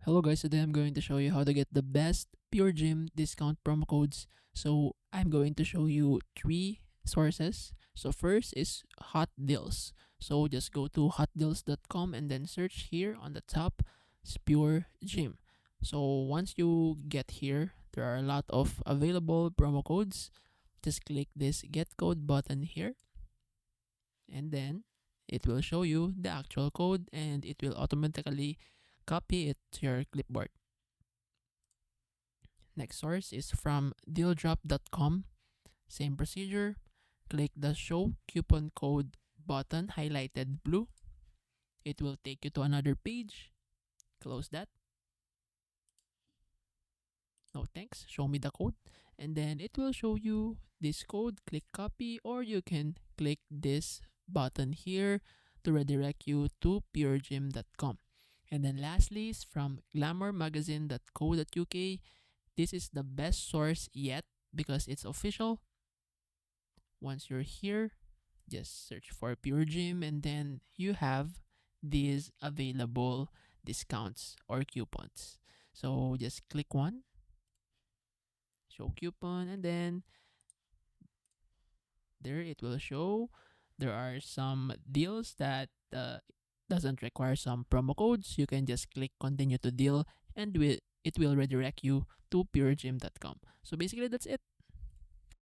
Hello guys, today I'm going to show you how to get the best Pure Gym discount promo codes. So I'm going to show you three sources. So first is Hot Deals. So just go to hotdeals.com and then search here on the top is Pure Gym. So once you get here, there are a lot of available promo codes. Just click this get code button here and then it will show you the actual code and it will automatically copy it to your clipboard. Next source is from dealdrop.com. Same procedure. Click the show coupon code button highlighted blue. It will take you to another page. Close that. No thanks. Show me the code. And then it will show you this code. Click copy or you can click this button here to redirect you to puregym.com. And then lastly is from glamourmagazine.co.uk. This is the best source yet because it's official. Once you're here, just search for Pure Gym and then you have these available discounts or coupons. So just click one, show coupon, and then there it will show there are some deals that doesn't require some promo codes. You can just click continue to deal and it will redirect you to puregym.com. So basically that's it.